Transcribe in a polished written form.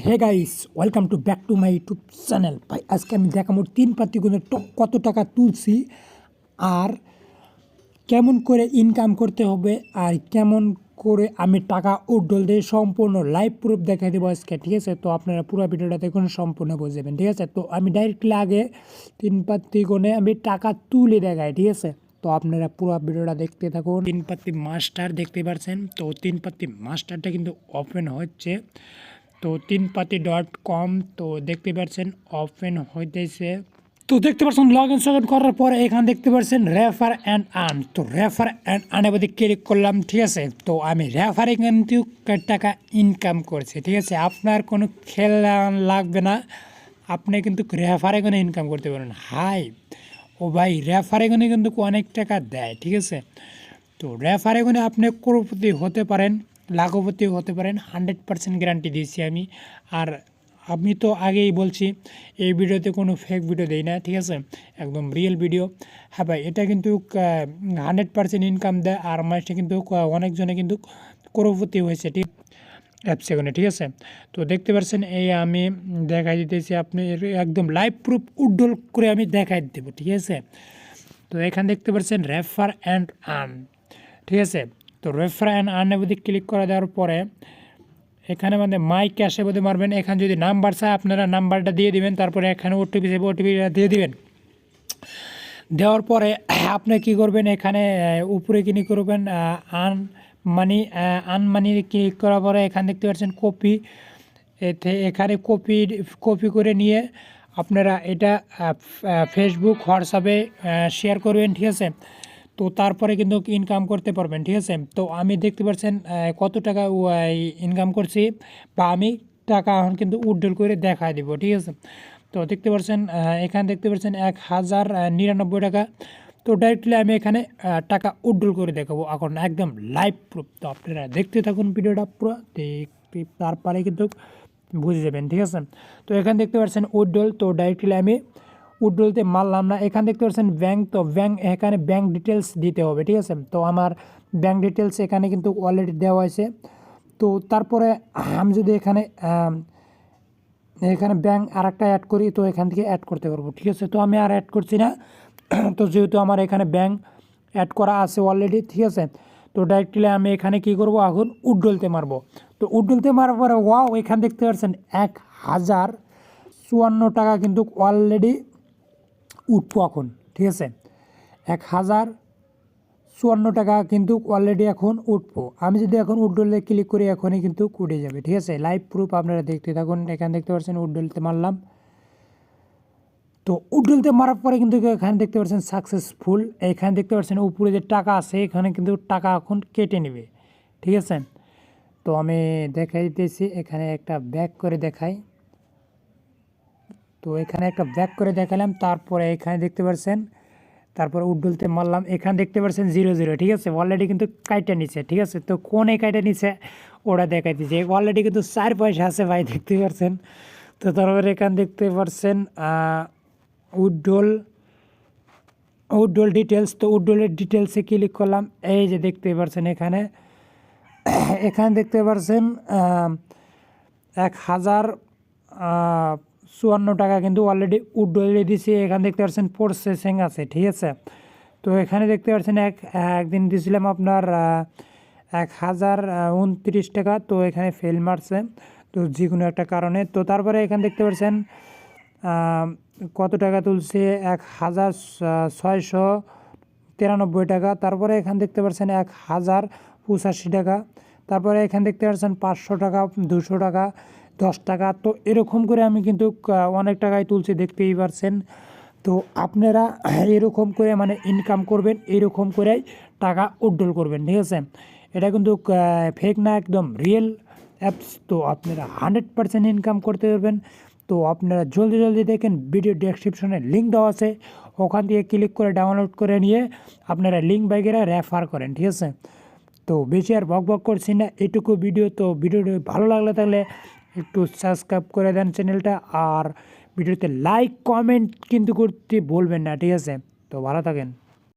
Hey guys, welcome to back to my YouTube channel. ভাই আজকে আমি দেখাবো তিন পাতি গুণে কত টাকা তুলছি আর কেমন করে ইনকাম করতে হবে আর কেমন করে আমি টাকা উড্ডল দিয়ে সম্পূর্ণ লাইভ প্রুফ দেখাই দেবো আজকে, ঠিক আছে? তো আপনারা পুরো ভিডিওটা দেখুন, সম্পূর্ণ বুঝবেন, ঠিক আছে? তো আমি ডাইরেক্টলি আগে তিন পাতি গুণে আমি টাকা তুলে দেখাই, ঠিক আছে? তো আপনারা পুরো ভিডিওটা দেখতে থাকুন। তিন পাতি মাস্টার দেখতে পাচ্ছেন, তো তিন পাতি মাস্টারটা কিন্তু ওপেন হচ্ছে। তো তিনপাতি.com তো দেখতে পাচ্ছেন ওপেন হইতেছে। তো দেখতে পাচ্ছেন লগ ইন করার পরে এখানে দেখতে পাচ্ছেন রেফার অ্যান্ড আর্ন। তো রেফার অ্যান্ড আর্নের মধ্যে ক্লিক করলাম, ঠিক আছে? তো আমি রেফারে কিন্তু টাকা ইনকাম করছি, ঠিক আছে? আপনার কোনো খেলা লাগবে না, আপনি কিন্তু রেফারে কোনো ইনকাম করতে পারেন। হাই ও ভাই, রেফারে কিন্তু অনেক টাকা দেয়, ঠিক আছে? তো রেফারে আপনি করোড়পতি হতে পারেন, লাখপতি হতে পারেন, 100% গ্যারান্টি দিয়েছি আমি। আর আমি তো আগেই বলছি এই ভিডিওতে কোনো ফেক ভিডিও দেই না, ঠিক আছে? একদম রিয়েল ভিডিও। হ্যাঁ ভাই, এটা কিন্তু 100% ইনকাম দেয়। আর মাসে কিন্তু অনেকজনে কিন্তু করোড়পতি হয়েছে, ঠিক অ্যাপসে, ঠিক আছে? তো দেখতে পাচ্ছেন এই আমি দেখাই দিতেছি, আপনি একদম লাইভ প্রুফ উড্ডল করে আমি দেখাই দেবো, ঠিক আছে? তো এখানে দেখতে পাচ্ছেন রেফার অ্যান্ড আর্ন, ঠিক আছে? তো রেফার অ্যান্ড আর্নের মধ্যে ক্লিক করে দেওয়ার পরে এখানে মানে মাই ক্যাশে মধ্যে মারবেন। এখানে যদি নাম্বার চায় আপনারা নাম্বারটা দিয়ে দিবেন, তারপরে এখানে ওটিপি চাইবে, ওটিপিটা দিয়ে দিবেন। দেওয়ার পরে আপনি কি করবেন, এখানে উপরে কিনি করবেন আনমানি ক্লিক করার পরে এখানে দেখতে পাচ্ছেন কপি। এখানে কপি করে নিয়ে আপনারা এটা ফেসবুক, হোয়াটসঅ্যাপে শেয়ার করবেন, ঠিক আছে? তো তারপরে কিন্তু ইনকাম করতে পারবেন, ঠিক আছে? তো আমি দেখতে পাচ্ছেন কত টাকা ইনকাম করছি, বা আমি টাকা এখন কিন্তু উড্ডল করে দেখায় দিব, ঠিক আছে? তো দেখতে পাচ্ছেন এখানে দেখতে পাচ্ছেন 1099 টাকা। তো ডাইরেক্টলি আমি এখানে টাকা উড্ডল করে দেখাবো এখন, একদম লাইভ প্রুফ। তো আপনারা দেখতে থাকুন ভিডিওটা পুরো, দেখতে তারপরে কিন্তু বুঝে যাবেন, ঠিক আছে? তো এখানে দেখতে পাচ্ছেন উড্ডল। তো ডাইরেক্টলি আমি উড্ডলতে মারলাম না। এখানে দেখতে পাচ্ছেন ব্যাংক। তো এখানে ব্যাংক ডিটেলস দিতে হবে, ঠিক আছে? তো আমার ব্যাংক ডিটেলস এখানে কিন্তু অলরেডি দেওয়া আছে। তো তারপরে আমি যদি এখানে ব্যাংক আর একটা অ্যাড করি, তো এখান থেকে অ্যাড করতে পারবো, ঠিক আছে? তো আমি আর অ্যাড করছি না। তো যেহেতু আমার এখানে ব্যাংক অ্যাড করা আছে অলরেডি, ঠিক আছে? তো ডাইরেক্টলি আমি এখানে কি করব, এখন উড্ডলতে মারবো। তো উড্ডলতে মারার পরে ওয়াও, এখানে দেখতে পাচ্ছেন 1054 টাকা কিন্তু অলরেডি উঠবো এখন, ঠিক আছে? 1054 টাকা কিন্তু অলরেডি এখন উঠবো। আমি যদি এখন উড্ডলে ক্লিক করি, এখনই কিন্তু উঠে যাবে, ঠিক আছে? লাইভ প্রুফ আপনারা দেখতে থাকুন। এখানে দেখতে পাচ্ছেন উড্ডলতে মারলাম। তো উড্ডলতে মারার পরে কিন্তু এখানে দেখতে পাচ্ছেন সাকসেসফুল। এখানে দেখতে পাচ্ছেন উপরে যে টাকা আছে, এখানে কিন্তু টাকা এখন কেটে নেবে, ঠিক আছে? তো আমি দেখাই দিতেছি, এখানে একটা ব্যাক করে দেখাই। তো এখানে একটা ব্যাক করে দেখালাম, তারপরে এখানে দেখতে পাচ্ছেন, তারপরে উড্ডলতে মারলাম। এখানে দেখতে পাচ্ছেন 00, ঠিক আছে? অলরেডি কিন্তু কাইটা নিচ্ছে, ঠিক আছে? তো কোন কাইটা নিচ্ছে ওটা দেখাই দিচ্ছে। অলরেডি কিন্তু 4 পয়সা আছে ভাই, দেখতে পাচ্ছেন। তো তারপরে এখানে দেখতে পাচ্ছেন উড্ডল ডিটেলস। তো উড্ডলের ডিটেলসে ক্লিক করলাম। এই যে দেখতে পাচ্ছেন এখানে দেখতে পাচ্ছেন 1054 টাকা কিন্তু অলরেডি উড্ডলে দিছি। এখানে দেখতে পাচ্ছেন প্রসেসিং আছে, ঠিক আছে? তো এখানে দেখতে পাচ্ছেন একদিন দিয়েছিলাম আপনার 1029 টাকা। তো এখানে ফেল মারছে, তো যে কোনো একটা কারণে। তো তারপরে এখানে দেখতে পাচ্ছেন কত টাকা তুলছে, 1693 টাকা। তারপরে এখানে দেখতে পাচ্ছেন 1085 টাকা। তারপরে এখানে দেখতে পাচ্ছেন 500 টাকা, 200 টাকা, 10 টাকা। তো এরকম করে আমি কিন্তু অনেক টাকায় তুলছি, দেখতেই পারছেন। তো আপনারা এরকম করে মানে ইনকাম করবেন, এরকম করে টাকা উড্ডল করবেন, ঠিক আছে? এটা কিন্তু ফেক না, একদম রিয়েল অ্যাপস। তো আপনারা 100% ইনকাম করতে পারবেন। তো আপনারা জলদি জলদি দেখেন, ভিডিও ডেসক্রিপশনে লিঙ্ক দেওয়া আছে, ওখান থেকে ক্লিক করে ডাউনলোড করে নিয়ে আপনারা লিঙ্ক বাইকেরা রেফার করেন, ঠিক আছে? তো বেশি আর বক করছি না, এটুকু ভিডিও। তো ভিডিওটি ভালো লাগলে তাহলে একটু সাবস্ক্রাইব করে দেন চ্যানেলটা, আর ভিডিওতে লাইক কমেন্ট কিন্তু করতে বলবেন না, ঠিক আছে? তো ভালো থাকেন।